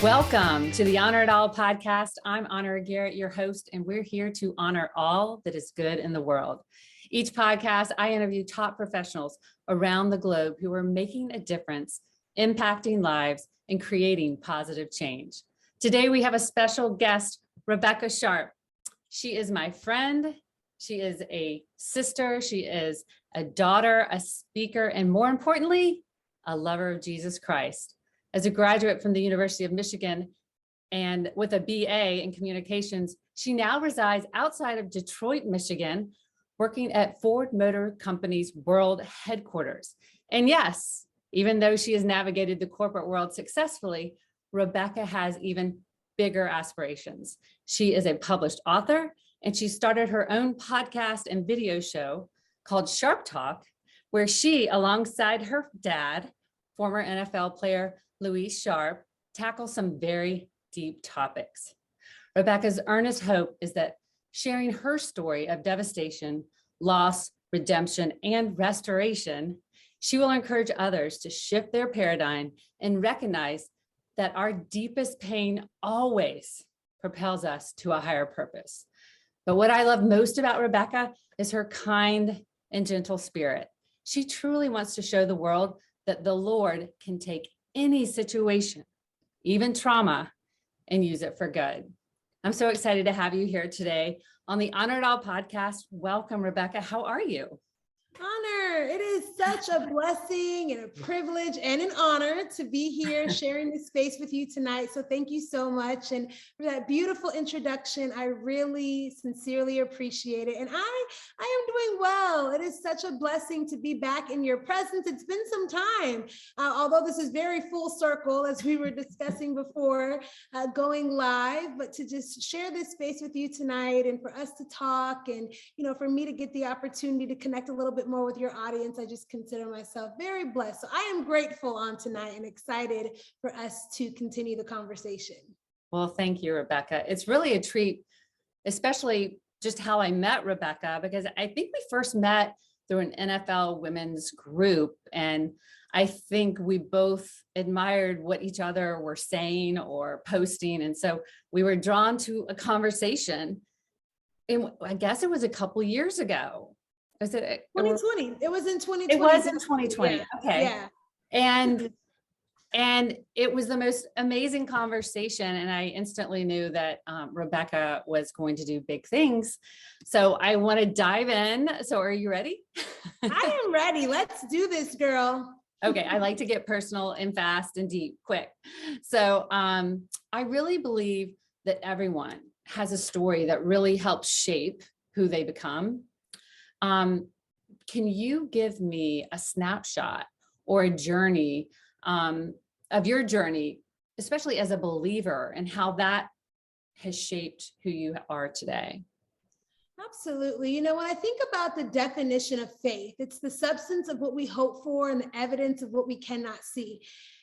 Welcome to the Honor It All podcast. I'm Honor Garrett, your host, and we're here to honor all that is good in the world. Each podcast, I interview top professionals around the globe who are making a difference, impacting lives, and creating positive change. Today, we have a special guest, Rebekah Sharpe. She is my friend. She is a sister. She is a daughter, a speaker, and more importantly, a lover of Jesus Christ. As a graduate from the University of Michigan and with a BA in communications, she now resides outside of Detroit, Michigan, working at Ford Motor Company's world headquarters. And yes, even though she has navigated the corporate world successfully, Rebekah has even bigger aspirations. She is a published author, and she started her own podcast and video show called Sharp Talk, where she, alongside her dad, former NFL player Louise Sharpe, tackles some very deep topics. Rebekah's earnest hope is that sharing her story of devastation, loss, redemption, and restoration, she will encourage others to shift their paradigm and recognize that our deepest pain always propels us to a higher purpose. But what I love most about Rebekah is her kind and gentle spirit. She truly wants to show the world that the Lord can take any situation, even trauma, and use it for good. I'm so excited to have you here today on the Honor It All podcast. Welcome, Rebekah. How are you? Honor. It is such a blessing and a privilege and an honor to be here sharing this space with you tonight. So thank you so much. And for that beautiful introduction, I really sincerely appreciate it. And I am doing well. It is such a blessing to be back in your presence. It's been some time, although this is very full circle, as we were discussing before going live, but to just share this space with you tonight and for us to talk and, for me to get the opportunity to connect a little bit more with your audience, I just consider myself very blessed. So I am grateful on tonight and excited for us to continue the conversation. Well, thank you, Rebekah. It's really a treat, especially just how I met Rebekah, because I think we first met through an NFL women's group. And I think we both admired what each other were saying or posting. And so we were drawn to a conversation. And I guess it was a couple years ago. Was it 2020? It was in 2020. It was in 2020. Yeah. Okay. Yeah. And it was the most amazing conversation. And I instantly knew that Rebekah was going to do big things. So I want to dive in. So are you ready? I am ready. Let's do this, girl. Okay. I like to get personal and fast and deep, quick. So I really believe that everyone has a story that really helps shape who they become. Can you give me a snapshot or a journey of your journey, especially as a believer, and how that has shaped who you are today? Absolutely. When I think about the definition of faith, it's the substance of what we hope for and the evidence of what we cannot see.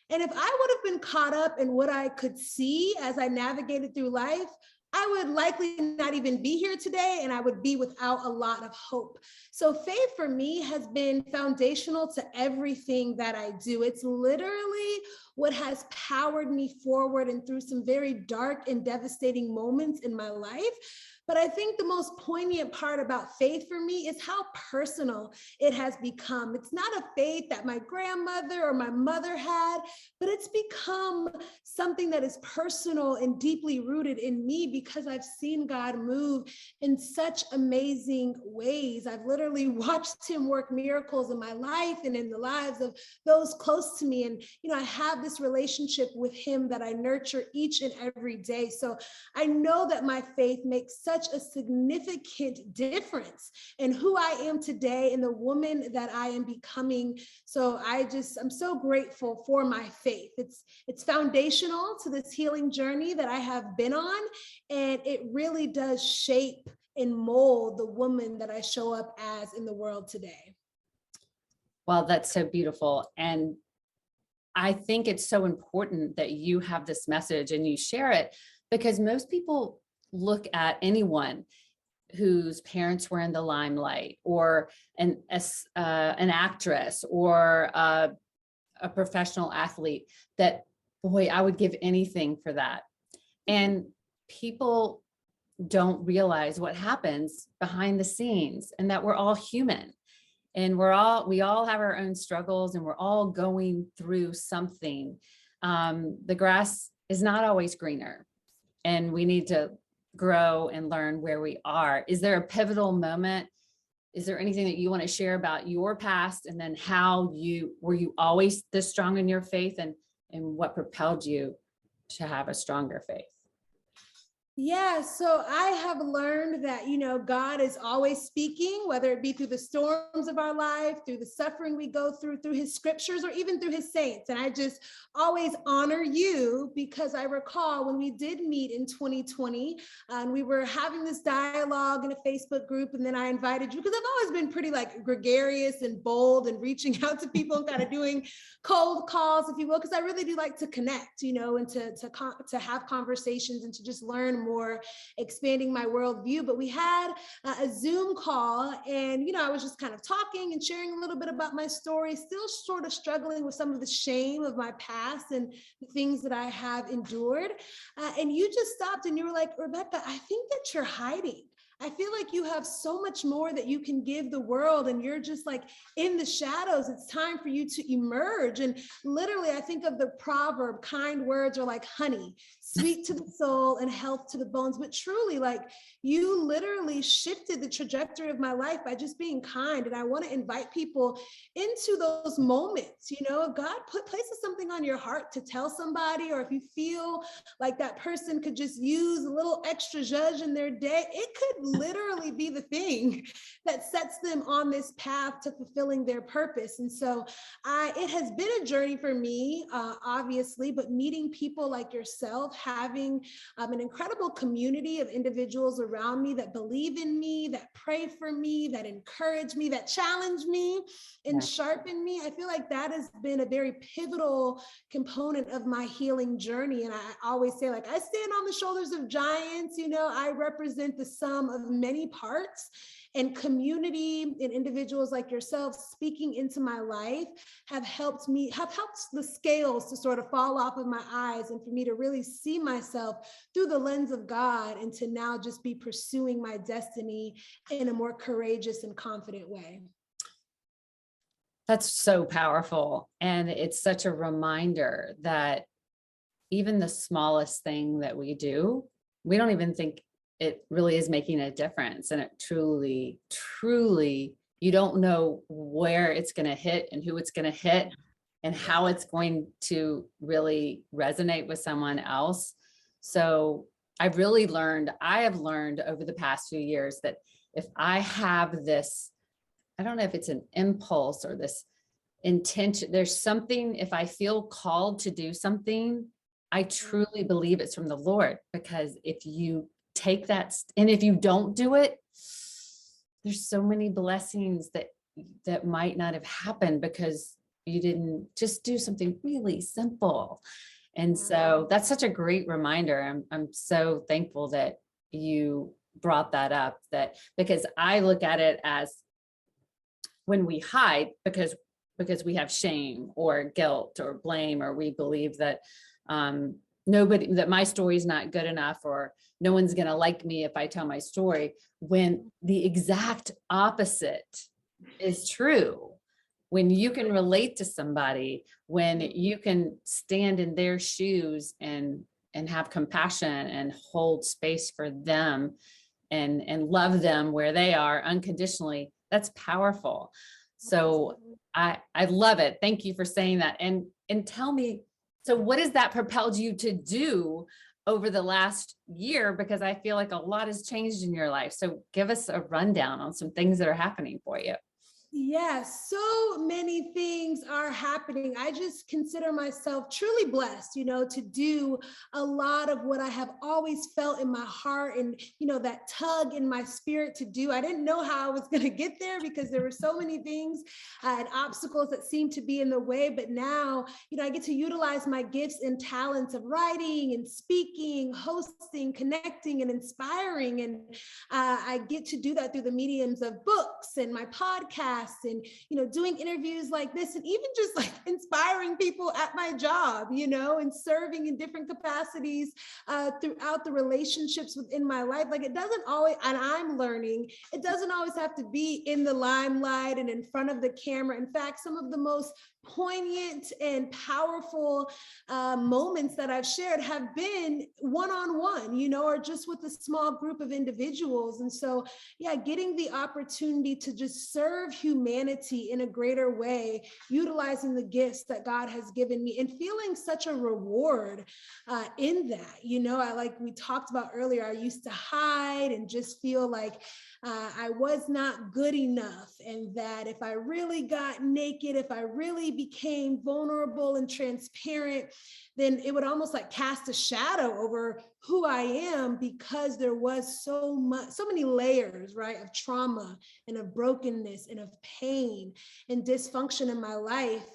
And if I would have been caught up in what I could see as I navigated through life, I would likely not even be here today, and I would be without a lot of hope. So faith for me has been foundational to everything that I do. It's literally what has powered me forward and through some very dark and devastating moments in my life. But I think the most poignant part about faith for me is how personal it has become. It's not a faith that my grandmother or my mother had, but it's become something that is personal and deeply rooted in me because I've seen God move in such amazing ways. I've literally watched him work miracles in my life and in the lives of those close to me. And, I have this relationship with him that I nurture each and every day. So I know that my faith makes such a significant difference in who I am today and the woman that I am becoming. So I'm so grateful for my faith. It's foundational to this healing journey that I have been on, and it really does shape and mold the woman that I show up as in the world today. Well, that's so beautiful. And I think it's so important that you have this message and you share it, because most people look at anyone whose parents were in the limelight, or an actress, or a professional athlete, that boy, I would give anything for that. And people don't realize what happens behind the scenes, and that we're all human, and we all have our own struggles, and we're all going through something. The grass is not always greener, and we need to grow and learn where we are. Is there a pivotal moment? Is there anything that you want to share about your past, and then how were you always this strong in your faith, and what propelled you to have a stronger faith? Yeah, so I have learned that, God is always speaking, whether it be through the storms of our life, through the suffering we go through his scriptures, or even through his saints. And I just always honor you, because I recall when we did meet in 2020, and we were having this dialogue in a Facebook group, and then I invited you, because I've always been pretty gregarious and bold and reaching out to people and kind of doing cold calls, if you will, because I really do like to connect, and to have conversations and to just learn more, expanding my worldview. But we had a Zoom call, and I was just kind of talking and sharing a little bit about my story, still sort of struggling with some of the shame of my past and the things that I have endured. And you just stopped and you were like, Rebekah, I think that you're hiding. I feel like you have so much more that you can give the world, and you're just in the shadows. It's time for you to emerge. And literally, I think of the proverb, kind words are like honey, sweet to the soul and health to the bones. But truly, you literally shifted the trajectory of my life by just being kind. And I want to invite people into those moments. If God places something on your heart to tell somebody, or if you feel like that person could just use a little extra zhuzh in their day, it could literally be the thing that sets them on this path to fulfilling their purpose. And so it has been a journey for me, obviously, but meeting people like yourself, having an incredible community of individuals around me that believe in me, that pray for me, that encourage me, that challenge me and sharpen me. I feel like that has been a very pivotal component of my healing journey. And I always say, I stand on the shoulders of giants. I represent the sum of many parts, and community and individuals like yourself speaking into my life have helped the scales to sort of fall off of my eyes, and for me to really see myself through the lens of God, and to now just be pursuing my destiny in a more courageous and confident way. That's so powerful. And it's such a reminder that even the smallest thing that we do, we don't even think it really is making a difference. And it truly, you don't know where it's going to hit and who it's going to hit and how it's going to really resonate with someone else. So I have learned over the past few years that if I have this, I don't know if it's an impulse or this intention, there's something, if I feel called to do something, I truly believe it's from the Lord, because if you take that, and if you don't do it, there's so many blessings that might not have happened because you didn't just do something really simple. And so that's such a great reminder. I'm so thankful that you brought that up, because I look at it as when we hide because we have shame or guilt or blame, or we believe that that my story is not good enough, or no one's going to like me if I tell my story, when the exact opposite is true. When you can relate to somebody, when you can stand in their shoes and have compassion and hold space for them and love them where they are unconditionally, that's powerful. So I love it. Thank you for saying that. And tell me, so what has that propelled you to do over the last year? Because I feel like a lot has changed in your life. So give us a rundown on some things that are happening for you. Yes, so many things are happening. I just consider myself truly blessed, to do a lot of what I have always felt in my heart, and, that tug in my spirit to do. I didn't know how I was going to get there because there were so many things and obstacles that seemed to be in the way. But now, I get to utilize my gifts and talents of writing and speaking, hosting, connecting, and inspiring. And I get to do that through the mediums of books and my podcast podcasts and, doing interviews like this, and even just like inspiring people at my job, and serving in different capacities throughout the relationships within my life. Like, it doesn't always, and I'm learning, it doesn't always have to be in the limelight and in front of the camera. In fact, some of the most poignant and powerful moments that I've shared have been one-on-one, or just with a small group of individuals. And so, yeah, getting the opportunity to just serve humanity in a greater way, utilizing the gifts that God has given me and feeling such a reward in that, like we talked about earlier, I used to hide and just feel like I was not good enough, and that if I really got naked, if I really became vulnerable and transparent, then it would almost like cast a shadow over who I am, because there was so many layers, right, of trauma and of brokenness and of pain and dysfunction in my life.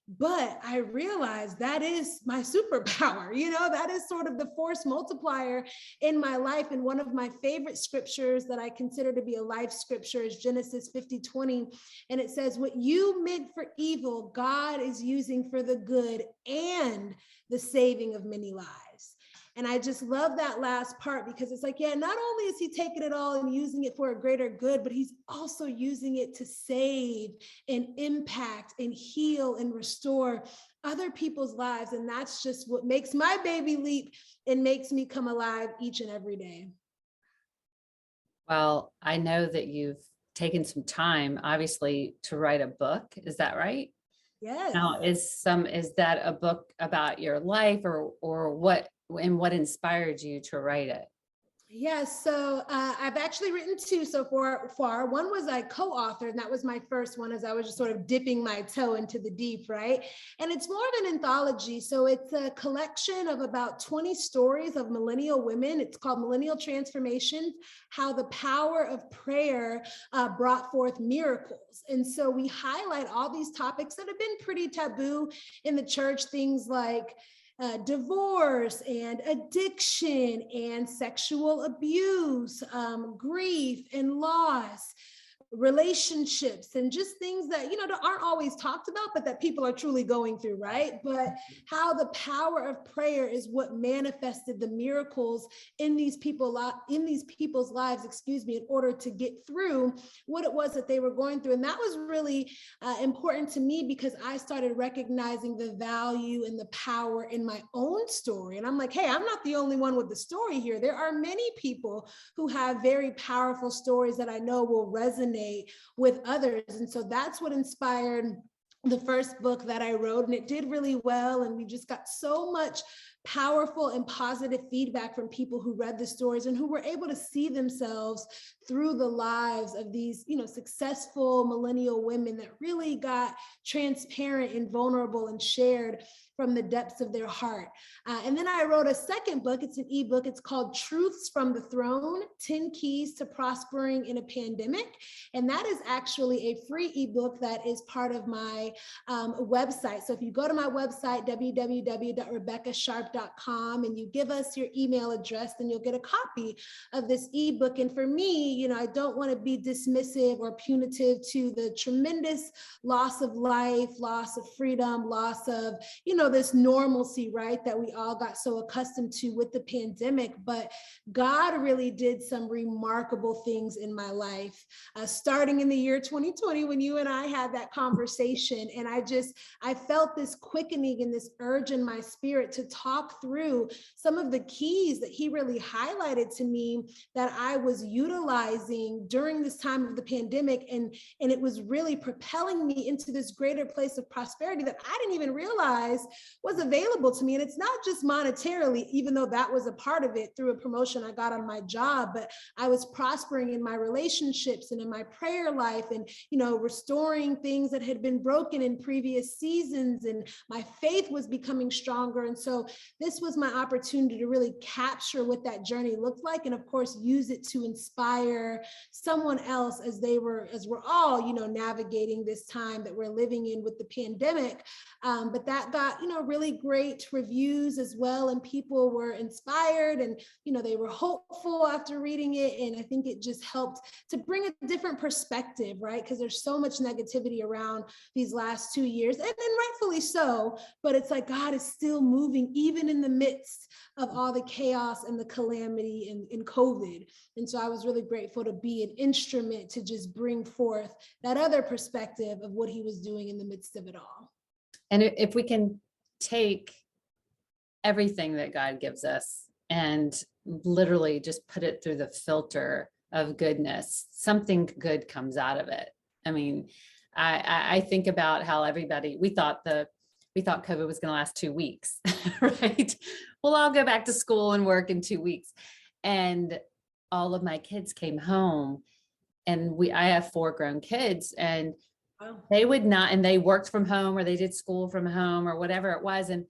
But I realized that is my superpower, that is sort of the force multiplier in my life. And one of my favorite scriptures that I consider to be a life scripture is Genesis 50:20. And it says, what you meant for evil, God is using for the good and the saving of many lives. And I just love that last part, because it's like, yeah, not only is he taking it all and using it for a greater good, but he's also using it to save and impact and heal and restore other people's lives. And that's just what makes my baby leap and makes me come alive each and every day. Well, I know that you've taken some time, obviously, to write a book. Is that right? Yes. Now, is that a book about your life, or what, and what inspired you to write it? Yes, so I've actually written two so far. One was I co-authored, and that was my first one, as I was just sort of dipping my toe into the deep, right? And it's more of an anthology. So it's a collection of about 20 stories of millennial women. It's called Millennial Transformations: How the Power of Prayer Brought Forth Miracles. And so we highlight all these topics that have been pretty taboo in the church, things like divorce and addiction and sexual abuse, grief and loss, relationships, and just things that, that aren't always talked about, but that people are truly going through, right? But how the power of prayer is what manifested the miracles in these people's lives, in order to get through what it was that they were going through. And that was really important to me, because I started recognizing the value and the power in my own story. And I'm like, hey, I'm not the only one with the story here. There are many people who have very powerful stories that I know will resonate with others. And so that's what inspired the first book that I wrote, and it did really well. And we just got so much powerful and positive feedback from people who read the stories and who were able to see themselves through the lives of these, successful millennial women that really got transparent and vulnerable and shared from the depths of their heart. And then I wrote a second book. It's an ebook. It's called Truths from the Throne: 10 Keys to Prospering in a Pandemic. And that is actually a free ebook that is part of my website. So if you go to my website, www.rebekahsharpe.com, and you give us your email address, then you'll get a copy of this ebook. And for me, I don't want to be dismissive or punitive to the tremendous loss of life, loss of freedom, loss of, this normalcy, right, that we all got so accustomed to with the pandemic. But God really did some remarkable things in my life, starting in the year 2020, when you and I had that conversation. And I felt this quickening and this urge in my spirit to talk through some of the keys that he really highlighted to me that I was utilizing during this time of the pandemic. And it was really propelling me into this greater place of prosperity that I didn't even realize was available to me. And it's not just monetarily, even though that was a part of it through a promotion I got on my job, but I was prospering in my relationships and in my prayer life, and, restoring things that had been broken in previous seasons. And my faith was becoming stronger. And so this was my opportunity to really capture what that journey looked like. And of course, use it to inspire someone else as we're all, navigating this time that we're living in with the pandemic. But that got, really great reviews as well. And people were inspired and, they were hopeful after reading it. And I think it just helped to bring a different perspective, right? Because there's so much negativity around these last 2 years, and rightfully so, but it's like God is still moving even in the midst of all the chaos and the calamity in COVID. And so I was really grateful to be an instrument to just bring forth that other perspective of what he was doing in the midst of it all. And if we can take everything that God gives us and literally just put it through the filter of goodness, something good comes out of it. I mean, I think about how we thought COVID was going to last 2 weeks, right? Well, I'll go back to school and work in 2 weeks. And all of my kids came home, and I have 4 grown kids, and they would not, and they worked from home or they did school from home or whatever it was. And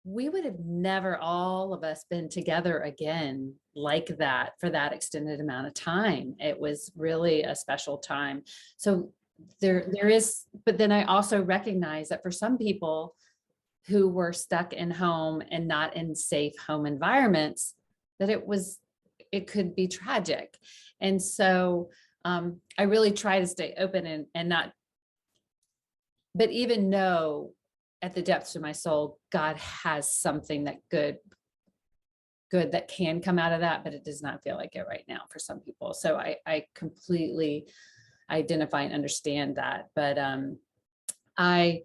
we would have never, all of us, been together again like that for that extended amount of time. It was really a special time. So there is, but then I also recognize that for some people who were stuck in home and not in safe home environments, that it could be tragic. And so I really try to stay open and not, but even know at the depths of my soul, God has something that good that can come out of that, but it does not feel like it right now for some people. So I completely identify and understand that. But I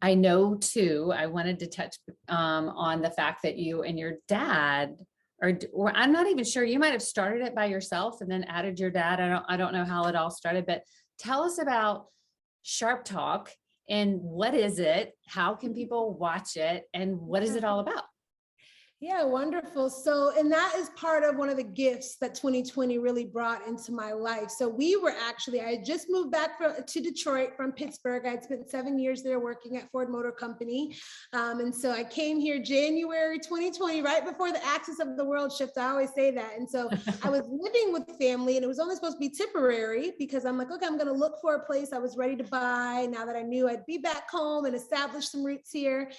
know too, I wanted to touch on the fact that you and your dad, or I'm not even sure, you might have started it by yourself and then added your dad. I don't know how it all started, but tell us about Sharp Talk. And what is it? How can people watch it? And what is it all about? Yeah, wonderful. So, and that is part of one of the gifts that 2020 really brought into my life. So I had just moved back to Detroit from Pittsburgh. I had spent 7 years there working at Ford Motor Company. And so I came here January 2020, right before the axis of the world shift. I always say that. And so I was living with family, and it was only supposed to be temporary because I'm like, okay, I'm going to look for a place I was ready to buy now that I knew I'd be back home and establish some roots here.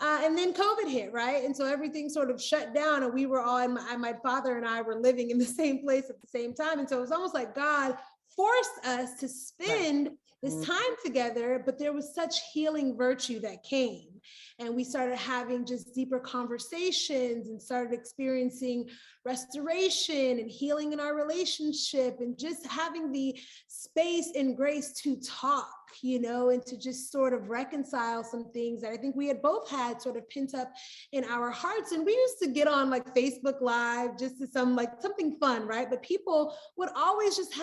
And then COVID hit, right? And so everything sort of shut down, and we were all, my father and I were living in the same place at the same time. And so it was almost like God forced us to spend this time together, but there was such healing virtue that came. And we started having just deeper conversations and started experiencing restoration and healing in our relationship, and just having the space and grace to talk, and to just sort of reconcile some things that I think we had both had sort of pent up in our hearts. And we used to get on like Facebook Live just to something fun, right? But people would always just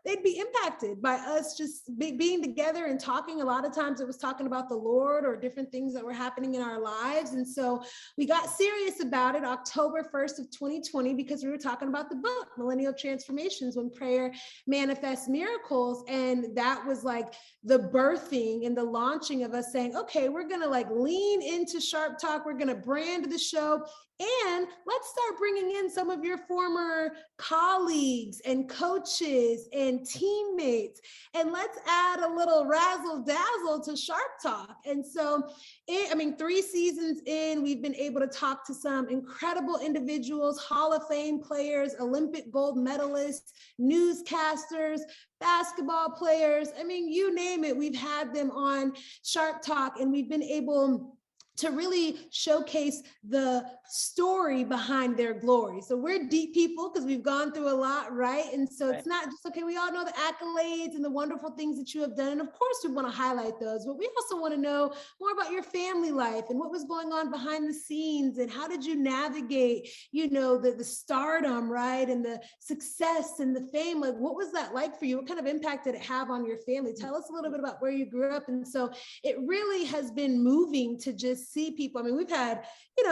they'd be impacted by us just being together and talking. A lot of times it was talking about the Lord or different things that were happening in our lives. And so we got serious about it October 1st of 2020, because we were talking about the book, Millennial Transformations, When Prayer Manifests Miracles. And that was like the birthing and the launching of us saying, okay, we're going to lean into Sharp Talk. We're going to brand the show, and let's start bringing in some of your former colleagues and coaches and teammates, and let's add a little razzle dazzle to Sharp Talk. And so 3 seasons in, we've been able to talk to some incredible individuals, Hall of Fame players, Olympic gold medalists, newscasters, basketball players. You name it, we've had them on Sharp Talk, and we've been able to really showcase the story behind their glory. So we're deep people because we've gone through a lot, right? And so It's not just, okay, we all know the accolades and the wonderful things that you have done. And of course we want to highlight those, but we also want to know more about your family life and what was going on behind the scenes, and how did you navigate, the stardom, right? And the success and the fame. What was that like for you? What kind of impact did it have on your family? Tell us a little bit about where you grew up. And so it really has been moving to just see people. I mean, we've had,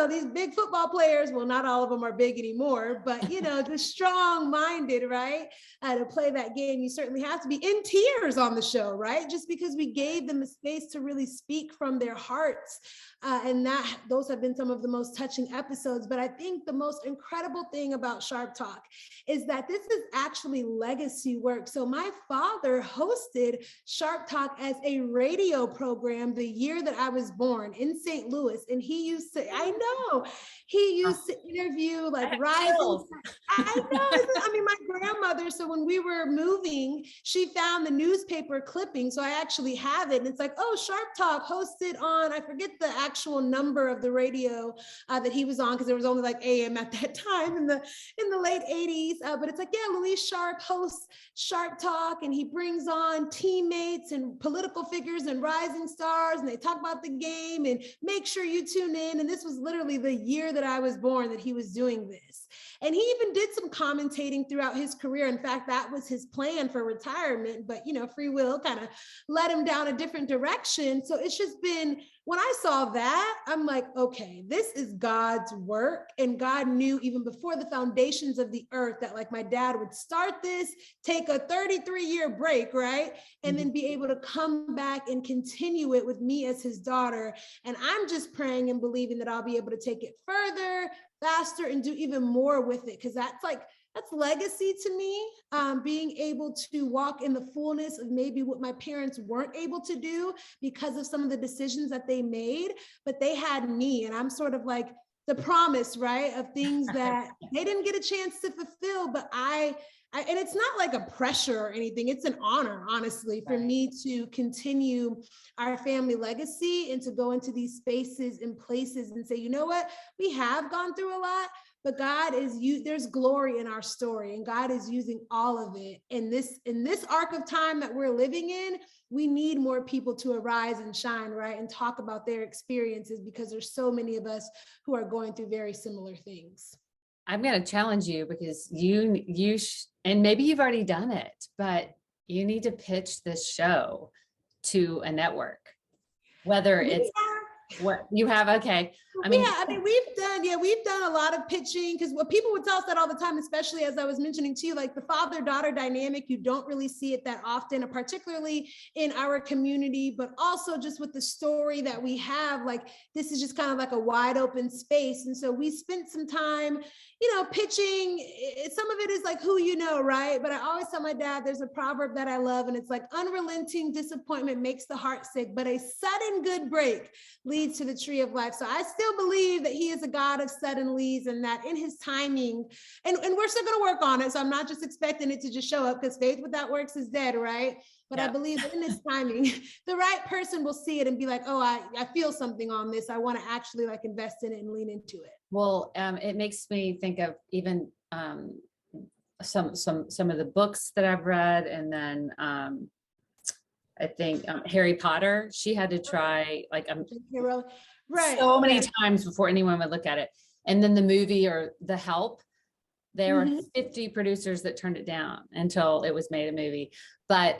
these big football players. Well, not all of them are big anymore, but, just strong-minded, right? To play that game, you certainly have to be in tears on the show, right? Just because we gave them a space to really speak from their hearts. And those have been some of the most touching episodes. But I think the most incredible thing about Sharp Talk is that this is actually legacy work. So my father hosted Sharp Talk as a radio program the year that I was born in St. Louis. And he used to interview like rising. I know. I mean, my grandmother, so when we were moving, she found the newspaper clipping. So I actually have it. And it's like, oh, Sharp Talk hosted on, I forget the actual number of the radio that he was on, because there was only like AM at that time in the late 80s. But it's like, yeah, Louise Sharp hosts Sharp Talk, and he brings on teammates and political figures and rising stars, and they talk about the game, and make sure you tune in. And this was literally the year that I was born that he was doing this. And he even did some commentating throughout his career. In fact, that was his plan for retirement, but free will kind of led him down a different direction. So it's just been, when I saw that, I'm like, okay, this is God's work. And God knew even before the foundations of the earth that like my dad would start this, take a 33-year break, right? And then be able to come back and continue it with me as his daughter. And I'm just praying and believing that I'll be able to take it further, faster, and do even more with it. Because that's legacy to me, being able to walk in the fullness of maybe what my parents weren't able to do because of some of the decisions that they made, but they had me, and I'm sort of like the promise, right, of things that they didn't get a chance to fulfill, but I and it's not like a pressure or anything. It's an honor, honestly, for me to continue our family legacy and to go into these spaces and places and say, you know what, we have gone through a lot, but there's glory in our story, and God is using all of it. In this arc of time that we're living in, we need more people to arise and shine, right? And talk about their experiences, because there's so many of us who are going through very similar things. I'm going to challenge you, because and maybe you've already done it, but you need to pitch this show to a network, whether it's what you have. Okay. We've done a lot of pitching, because what people would tell us that all the time, especially as I was mentioning to you, like the father-daughter dynamic, you don't really see it that often, particularly in our community, but also just with the story that we have, like this is just kind of like a wide open space. And so we spent some time, pitching. Some of it is like who you know, right? But I always tell my dad, there's a proverb that I love, and it's like, unrelenting disappointment makes the heart sick, but a sudden good break leads to the tree of life. So I still believe that he is a God of suddenlies, and that in his timing, and we're still going to work on it. So I'm not just expecting it to just show up, because faith without works is dead, right? But I believe that in his timing, the right person will see it and be like, oh, I feel something on this. I want to actually like invest in it and lean into it. Well, it makes me think of even some of the books that I've read, and then I think Harry Potter. She had to try like so many times before anyone would look at it. And then the movie or The Help, there were 50 producers that turned it down until it was made a movie. But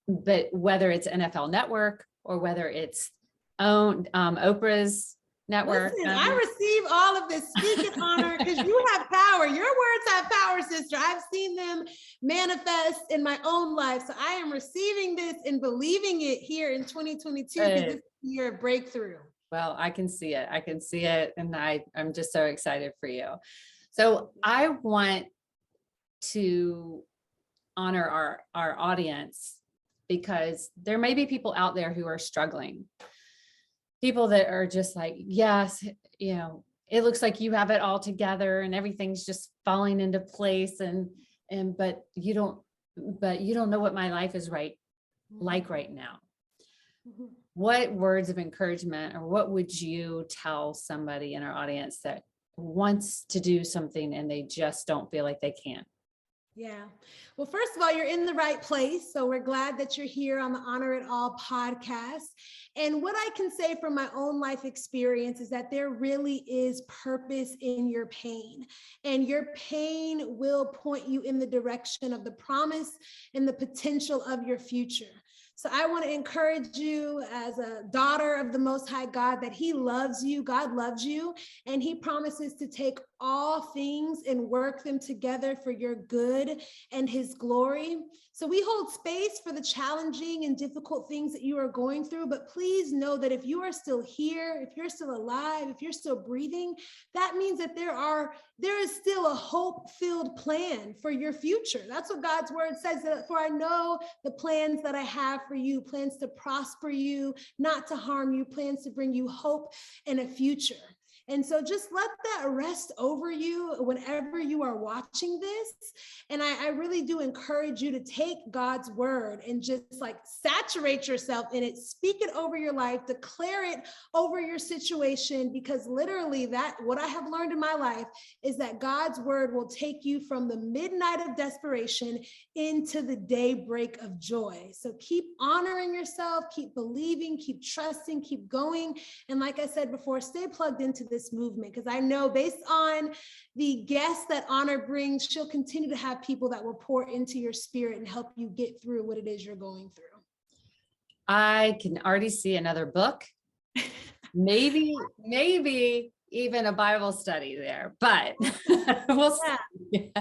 whether it's NFL Network or whether it's owned Oprah's network. Listen, I receive all of this speaking honor, because you have power. Your words have power, sister. I've seen them manifest in my own life. So I am receiving this and believing it here in 2022, because this is your breakthrough. Well, I can see it. And I'm just so excited for you. So I want to honor our audience, because there may be people out there who are struggling. People that are just like, yes, it looks like you have it all together and everything's just falling into place. But you don't know what my life is like right now. What words of encouragement, or what would you tell somebody in our audience that wants to do something and they just don't feel like they can? Yeah. Well, first of all, you're in the right place. So we're glad that you're here on the Honor It All podcast. And what I can say from my own life experience is that there really is purpose in your pain. And your pain will point you in the direction of the promise and the potential of your future. So I want to encourage you as a daughter of the Most High God that he loves you, God loves you, and he promises to take all things and work them together for your good and his glory. So we hold space for the challenging and difficult things that you are going through, but please know that if you are still here, if you're still alive, if you're still breathing, that means that there is still a hope-filled plan for your future. That's what God's word says, that for I know the plans that I have for you, plans to prosper you, not to harm you, plans to bring you hope and a future. And so just let that rest over you whenever you are watching this. And I really do encourage you to take God's word and just like saturate yourself in it, speak it over your life, declare it over your situation, because literally that, what I have learned in my life is that God's word will take you from the midnight of desperation into the daybreak of joy. So keep honoring yourself, keep believing, keep trusting, keep going. And like I said before, stay plugged into this movement, because I know based on the guests that Honor brings, she'll continue to have people that will pour into your spirit and help you get through what it is you're going through. I can already see another book, maybe even a Bible study there, but we'll see.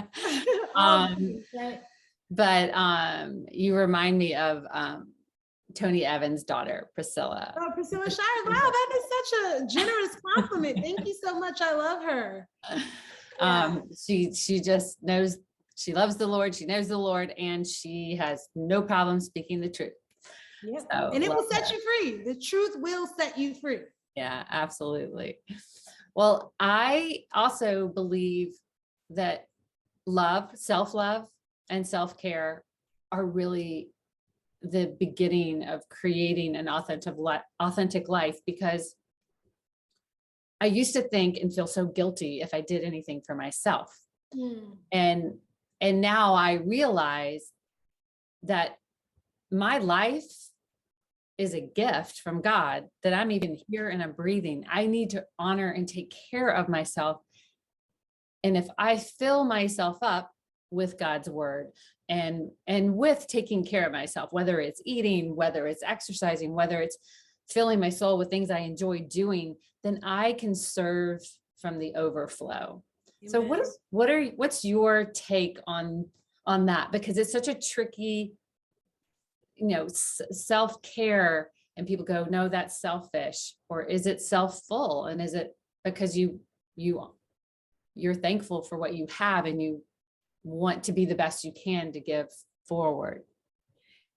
But you remind me of Tony Evans' daughter, Priscilla. Oh, Priscilla Shire. Wow, that is such a generous compliment. Thank you so much. I love her. She just knows, she loves the Lord, she knows the Lord, and she has no problem speaking the truth. Yeah. So, and it will set you free. The truth will set you free. Yeah, absolutely. Well, I also believe that love, self-love, and self-care are really the beginning of creating an authentic life, because I used to think and feel so guilty if I did anything for myself. And now I realize that my life is a gift from God, that I'm even here and I'm breathing. I need to honor and take care of myself. And if I fill myself up with God's word and with taking care of myself, whether it's eating, whether it's exercising, whether it's filling my soul with things I enjoy doing, then I can serve from the overflow. Amen. So what's your take on that? Because it's such a tricky, self-care, and people go, no, that's selfish. Or is it self-full? And is it because you're thankful for what you have and you want to be the best you can to give forward?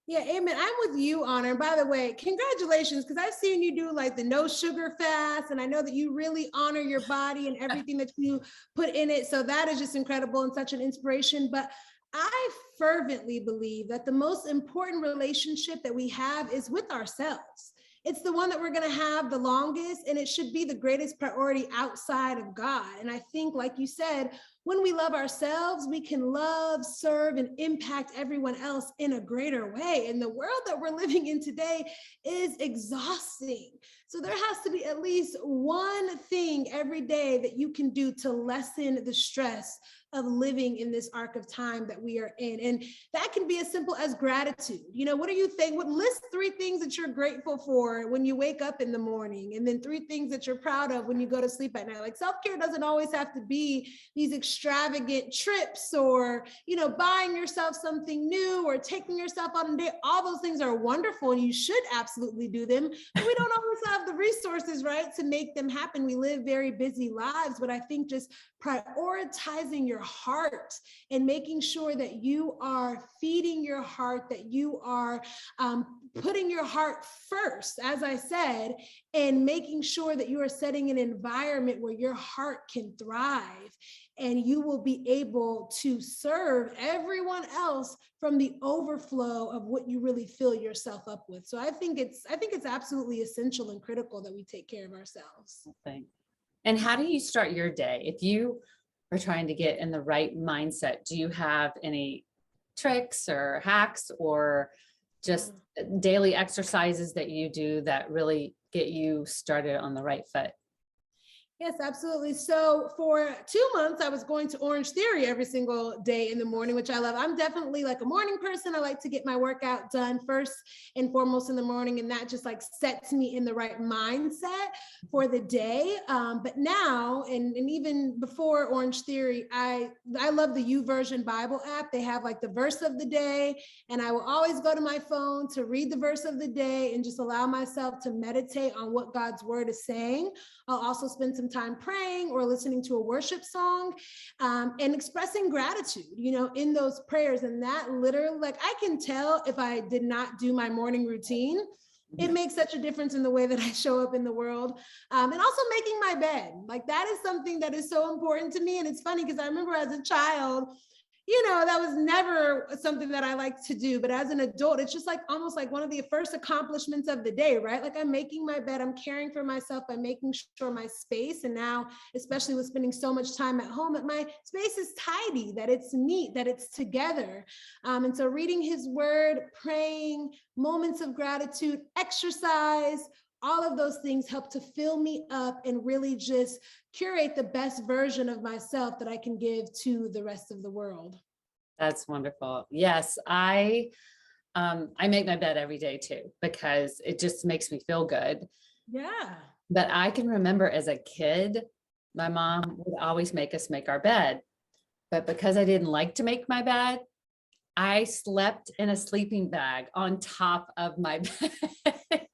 Yeah, amen. I'm with you, Honor. And by the way, congratulations, because I've seen you do like the no sugar fast, and I know that you really honor your body and everything that you put in it. So that is just incredible and such an inspiration. But I fervently believe that the most important relationship that we have is with ourselves. It's the one that we're going to have the longest, and it should be the greatest priority outside of God. And I think, like you said, when we love ourselves, we can love, serve, and impact everyone else in a greater way. And the world that we're living in today is exhausting. So there has to be at least one thing every day that you can do to lessen the stress of living in this arc of time that we are in. And that can be as simple as gratitude. What do you think? List 3 things that you're grateful for when you wake up in the morning, and then 3 things that you're proud of when you go to sleep at night. Like, self-care doesn't always have to be these extravagant trips or, buying yourself something new or taking yourself on a date. All those things are wonderful and you should absolutely do them, but we don't always have the resources, right, to make them happen. We live very busy lives, but I think just prioritizing your heart and making sure that you are feeding your heart, that you are putting your heart first, as I said, and making sure that you are setting an environment where your heart can thrive, and you will be able to serve everyone else from the overflow of what you really fill yourself up with. So I think it's absolutely essential and critical that we take care of ourselves. Okay. And how do you start your day? If you are trying to get in the right mindset, do you have any tricks or hacks or just daily exercises that you do that really get you started on the right foot? Yes, absolutely. So for 2 months, I was going to Orange Theory every single day in the morning, which I love. I'm definitely like a morning person. I like to get my workout done first and foremost in the morning, and that just like sets me in the right mindset for the day. But now, and even before Orange Theory, I love the YouVersion Bible app. They have like the verse of the day, and I will always go to my phone to read the verse of the day and just allow myself to meditate on what God's word is saying. I'll also spend some time praying or listening to a worship song, and expressing gratitude, in those prayers. And that literally, like, I can tell if I did not do my morning routine. It makes such a difference in the way that I show up in the world. And also making my bed. Like, that is something that is so important to me. And it's funny because I remember as a child, that was never something that I like to do. But as an adult, it's just like almost like one of the first accomplishments of the day, right? Like, I'm making my bed, I'm caring for myself by making sure my space. And now, especially with spending so much time at home, that my space is tidy, that it's neat, that it's together. And so reading his word, praying, moments of gratitude, exercise, all of those things help to fill me up and really just curate the best version of myself that I can give to the rest of the world. That's wonderful. Yes, I make my bed every day too, because it just makes me feel good. Yeah. But I can remember as a kid, my mom would always make us make our bed. But because I didn't like to make my bed, I slept in a sleeping bag on top of my bed.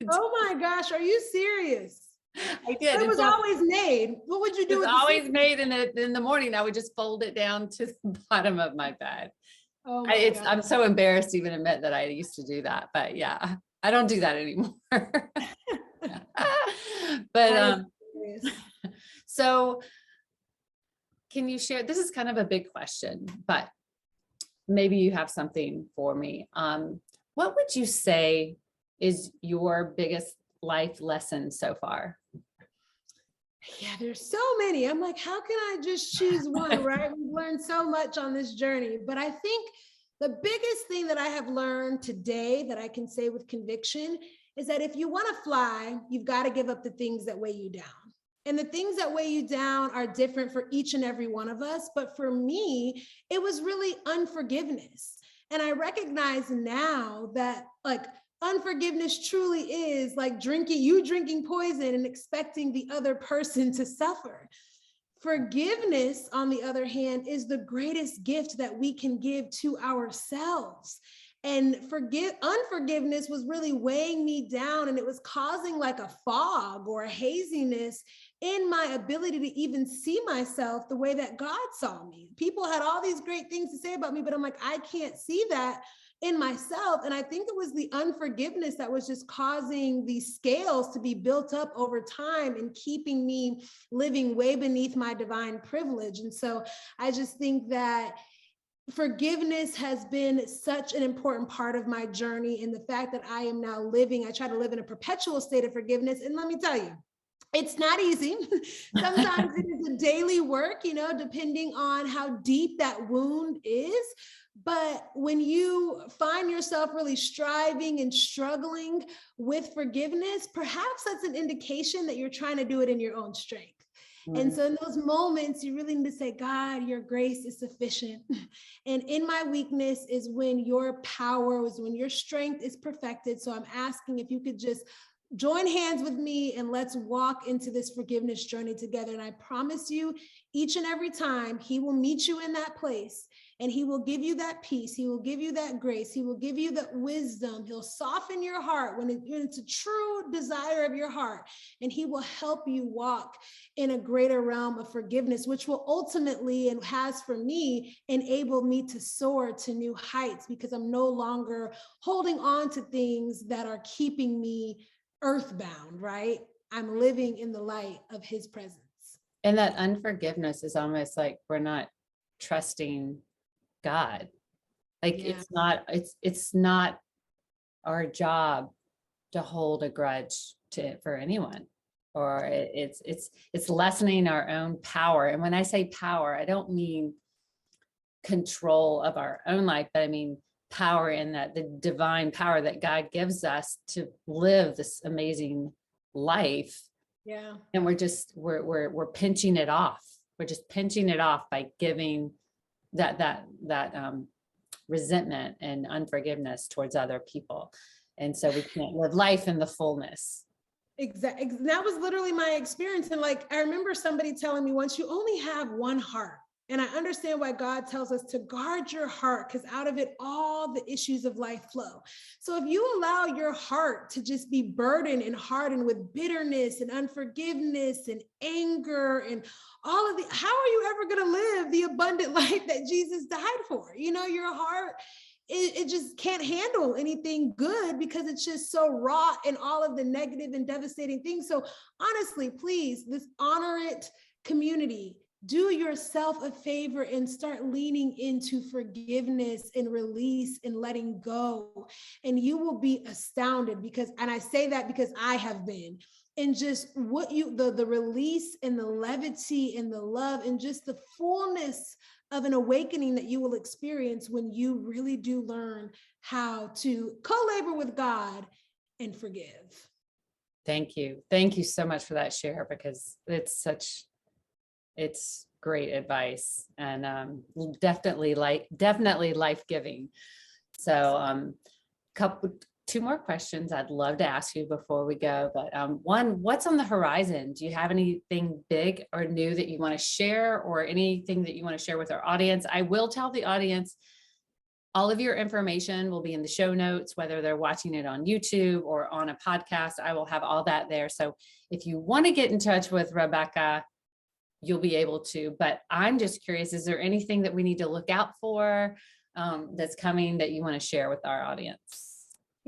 Oh my gosh, are you serious? I did. It was always made. What would you do? It was always made in the morning. I would just fold it down to the bottom of my bed. Oh I'm so embarrassed to even admit that I used to do that, but yeah, I don't do that anymore. But so can you share, this is kind of a big question, but maybe you have something for me. What would you say is your biggest life lesson so far? Yeah, there's so many. I'm like, how can I just choose one, right? We've learned so much on this journey, but I think the biggest thing that I have learned today that I can say with conviction is that if you want to fly, you've got to give up the things that weigh you down. And the things that weigh you down are different for each and every one of us. But for me, it was really unforgiveness. And I recognize now that like unforgiveness truly is like drinking poison and expecting the other person to suffer. Forgiveness, on the other hand, is the greatest gift that we can give to ourselves. And unforgiveness was really weighing me down, and it was causing like a fog or a haziness in my ability to even see myself the way that God saw me. People had all these great things to say about me, but I'm like, I can't see that in myself. And I think it was the unforgiveness that was just causing these scales to be built up over time and keeping me living way beneath my divine privilege. And so I just think that forgiveness has been such an important part of my journey. And the fact that I am now I try to live in a perpetual state of forgiveness. And let me tell you, it's not easy. Sometimes it is a daily work, depending on how deep that wound is. But when you find yourself really striving and struggling with forgiveness, perhaps that's an indication that you're trying to do it in your own strength. And so in those moments, you really need to say, God, your grace is sufficient. And in my weakness is when your power is when your strength is perfected. So I'm asking if you could just join hands with me and let's walk into this forgiveness journey together. And I promise you, each and every time he will meet you in that place and he will give you that peace. He will give you that grace. He will give you that wisdom. He'll soften your heart when it's a true desire of your heart. And he will help you walk in a greater realm of forgiveness, which will ultimately, and has for me, enabled me to soar to new heights because I'm no longer holding on to things that are keeping me earthbound, right? I'm living in the light of his presence. And that unforgiveness is almost like we're not trusting God. Like it's not our job to hold a grudge for anyone, or it's lessening our own power. And when I say power, I don't mean control of our own life, but I mean power in that the divine power that God gives us to live this amazing life And we're pinching it off. We're just pinching it off by giving that resentment and unforgiveness towards other people. And so we can't live life in the fullness. Exactly. That was literally my experience. And like, I remember somebody telling me once, you only have one heart. And I understand why God tells us to guard your heart, because out of it, all the issues of life flow. So if you allow your heart to just be burdened and hardened with bitterness and unforgiveness and anger and all of how are you ever going to live the abundant life that Jesus died for? You know, your heart, it just can't handle anything good because it's just so raw in all of the negative and devastating things. So honestly, please, this honor it community, do yourself a favor and start leaning into forgiveness and release and letting go. And you will be astounded and I say that because I have been, and just what the release and the levity and the love and just the fullness of an awakening that you will experience when you really do learn how to co-labor with God and forgive. Thank you. Thank you so much for that share, because it's great advice and definitely life-giving. So two more questions I'd love to ask you before we go. But one, what's on the horizon? Do you have anything big or new that you want to share, or anything that you want to share with our audience? I will tell the audience, all of your information will be in the show notes, whether they're watching it on YouTube or on a podcast. I will have all that there. So if you want to get in touch with Rebekah, you'll be able to. But I'm just curious, is there anything that we need to look out for that's coming that you want to share with our audience?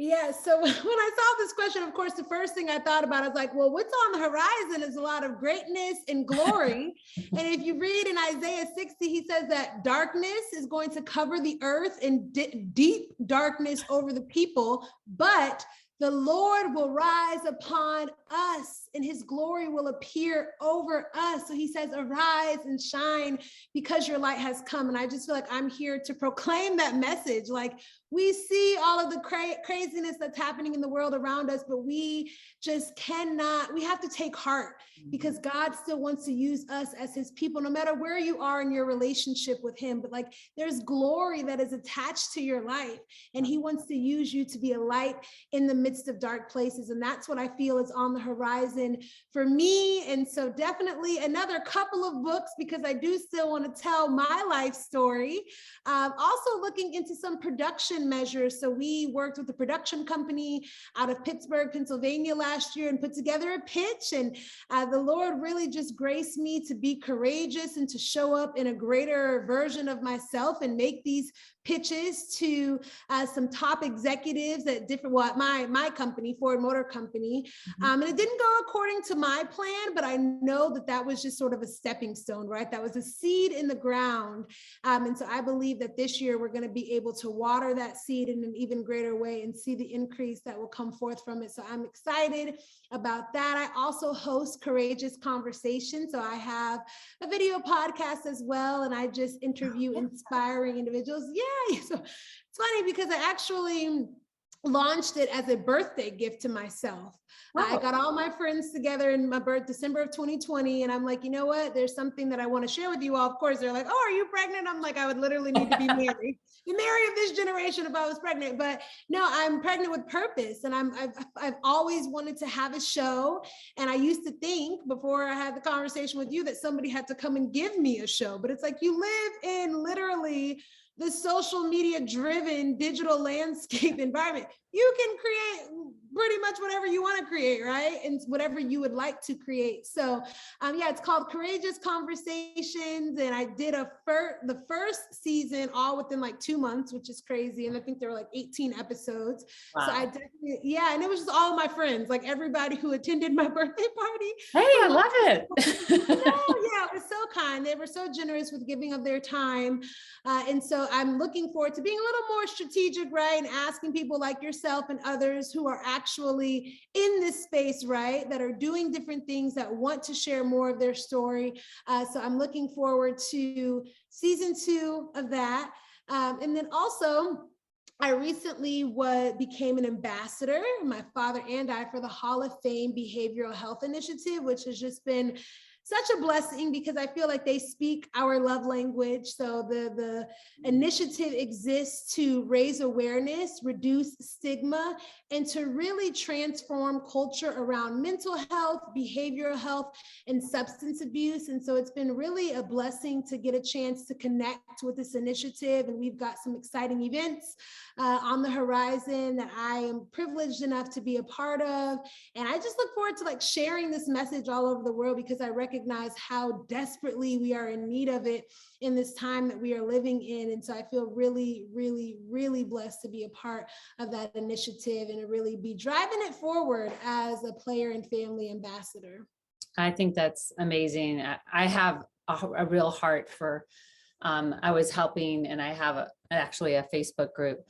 Yeah, so when I saw this question, of course, the first thing I thought about is like, well, what's on the horizon is a lot of greatness and glory. And if you read in Isaiah 60, he says that darkness is going to cover the earth and deep darkness over the people, but the Lord will rise upon us and his glory will appear over us. So he says, arise and shine because your light has come. And I just feel like I'm here to proclaim that message. Like, we see all of the craziness that's happening in the world around us, but we just cannot, we have to take heart, because God still wants to use us as his people, no matter where you are in your relationship with him. But like, there's glory that is attached to your life, and he wants to use you to be a light in the midst of dark places. And that's what I feel is on the horizon for me. And so definitely another couple of books, because I do still want to tell my life story. Also looking into some production measures. So we worked with a production company out of Pittsburgh, Pennsylvania last year and put together a pitch. And the Lord really just graced me to be courageous and to show up in a greater version of myself and make these pitches to some top executives at my company, Ford Motor Company. And it didn't go according to my plan, but I know that was just sort of a stepping stone, right? That was a seed in the ground. And so I believe that this year we're going to be able to water that seed in an even greater way and see the increase that will come forth from it. So I'm excited about that. I also host Courageous Conversations. So I have a video podcast as well, and I just interview inspiring individuals. Yeah, so it's funny because I actually launched it as a birthday gift to myself. Wow. I got all my friends together in my December of 2020. And I'm like, you know what? There's something that I want to share with you all. Of course, they're like, oh, are you pregnant? I'm like, I would literally need to be married. The Mary of this generation if I was pregnant. But no, I'm pregnant with purpose. And I've always wanted to have a show. And I used to think before I had the conversation with you that somebody had to come and give me a show. But it's like, you live in literally the social media driven digital landscape environment. You can create pretty much whatever you want to create, right? And whatever you would like to create. So yeah, it's called Courageous Conversations. And I did the first season all within like 2 months, which is crazy. And I think there were like 18 episodes. Wow. So I definitely, yeah. And it was just all of my friends, like everybody who attended my birthday party. Hey, I love it. Yeah, it was so kind. They were so generous with giving of their time. And so I'm looking forward to being a little more strategic, right? And asking people like yourself and others who are actually in this space, right? That are doing different things, that want to share more of their story. So I'm looking forward to season 2 of that. And then also, I recently became an ambassador, my father and I, for the Hall of Fame Behavioral Health Initiative, which has just been such a blessing because I feel like they speak our love language. So the initiative exists to raise awareness, reduce stigma, and to really transform culture around mental health, behavioral health, and substance abuse. And so it's been really a blessing to get a chance to connect with this initiative. And we've got some exciting events on the horizon that I am privileged enough to be a part of. And I just look forward to like sharing this message all over the world because I recognize how desperately we are in need of it in this time that we are living in. And so I feel really, really, really blessed to be a part of that initiative and to really be driving it forward as a player and family ambassador. I think that's amazing. I have a real heart for, I was helping, and I have actually a Facebook group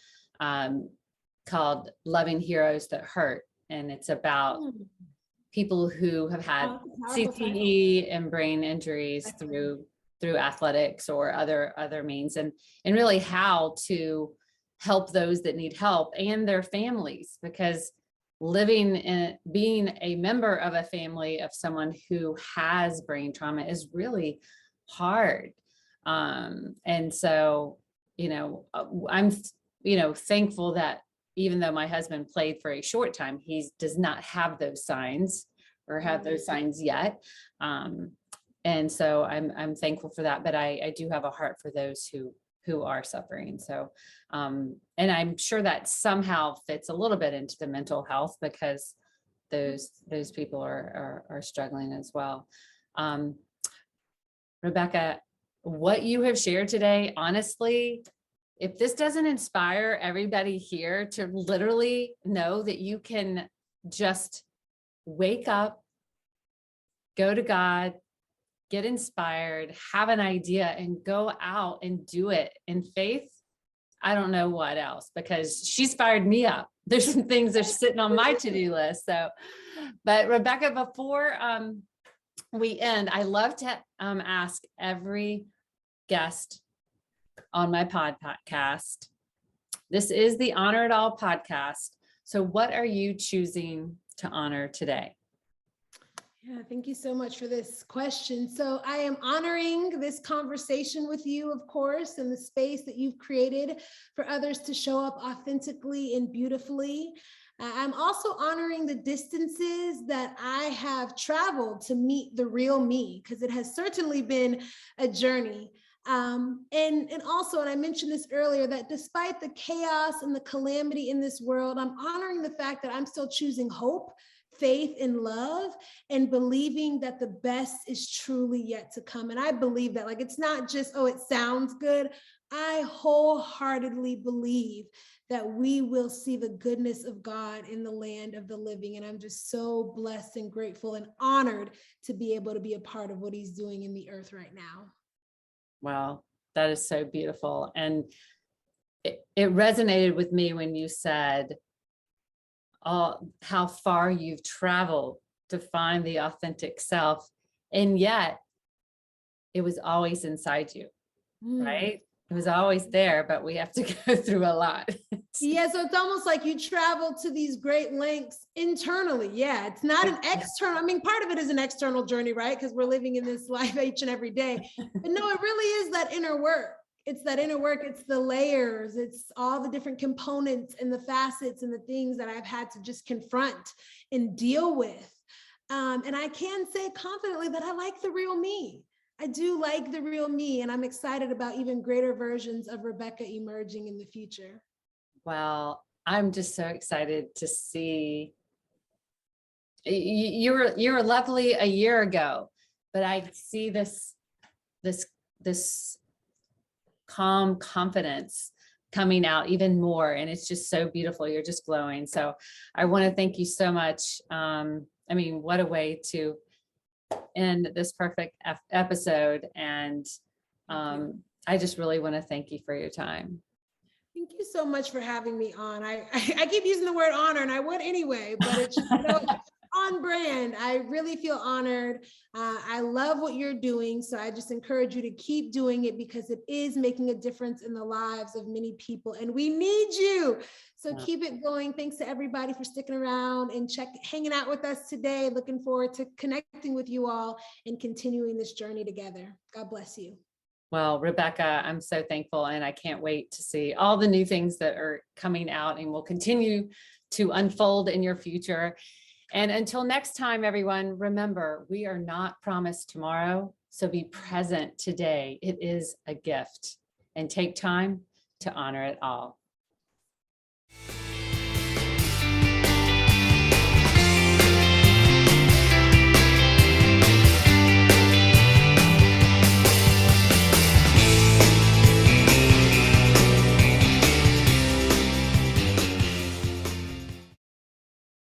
called Loving Heroes That Hurt. And it's about people who have had CTE and brain injuries through athletics or other means, and really how to help those that need help and their families, because being a member of a family of someone who has brain trauma is really hard. And so, I'm, thankful that even though my husband played for a short time, he does not have those signs or have those signs yet. And so I'm thankful for that, but I do have a heart for those who are suffering. So, and I'm sure that somehow fits a little bit into the mental health because those people are struggling as well. Rebekah, what you have shared today, honestly, if this doesn't inspire everybody here to literally know that you can just wake up, go to God, get inspired, have an idea, and go out and do it in faith, I don't know what else, because she's fired me up. There's some things that are sitting on my to-do list. So, but Rebekah, before we end, I love to ask every guest on my podcast. This is the Honor It All podcast. So what are you choosing to honor today? Yeah, thank you so much for this question. So I am honoring this conversation with you, of course, and the space that you've created for others to show up authentically and beautifully. I'm also honoring the distances that I have traveled to meet the real me, because it has certainly been a journey. And also, and I mentioned this earlier, that despite the chaos and the calamity in this world, I'm honoring the fact that I'm still choosing hope, faith, and love, and believing that the best is truly yet to come. And I believe that, like, it's not just, oh, it sounds good. I wholeheartedly believe that we will see the goodness of God in the land of the living. And I'm just so blessed and grateful and honored to be able to be a part of what He's doing in the earth right now. Wow, that is so beautiful. And it resonated with me when you said how far you've traveled to find the authentic self. And yet it was always inside you, right? It was always there, but we have to go through a lot. Yeah, so it's almost like you travel to these great lengths internally. Yeah, it's not an external. I mean, part of it is an external journey, right? Because we're living in this life each and every day. But no, it really is that inner work. It's that inner work. It's the layers. It's all the different components and the facets and the things that I've had to just confront and deal with. And I can say confidently that I like the real me. I do like the real me, and I'm excited about even greater versions of Rebekah emerging in the future. Well, I'm just so excited to see. You were lovely a year ago, but I see this calm confidence coming out even more, and it's just so beautiful. You're just glowing. So I want to thank you so much. I mean, what a way to end this perfect episode. And I just really want to thank you for your time. Thank you so much for having me on. I keep using the word honor, and I would anyway, but it's on brand. I really feel honored. I love what you're doing. So I just encourage you to keep doing it because it is making a difference in the lives of many people and we need you. So keep it going. Thanks to everybody for sticking around and hanging out with us today. Looking forward to connecting with you all and continuing this journey together. God bless you. Well, Rebekah, I'm so thankful and I can't wait to see all the new things that are coming out and will continue to unfold in your future. And until next time, everyone, remember, we are not promised tomorrow, so be present today. It is a gift and take time to honor it all.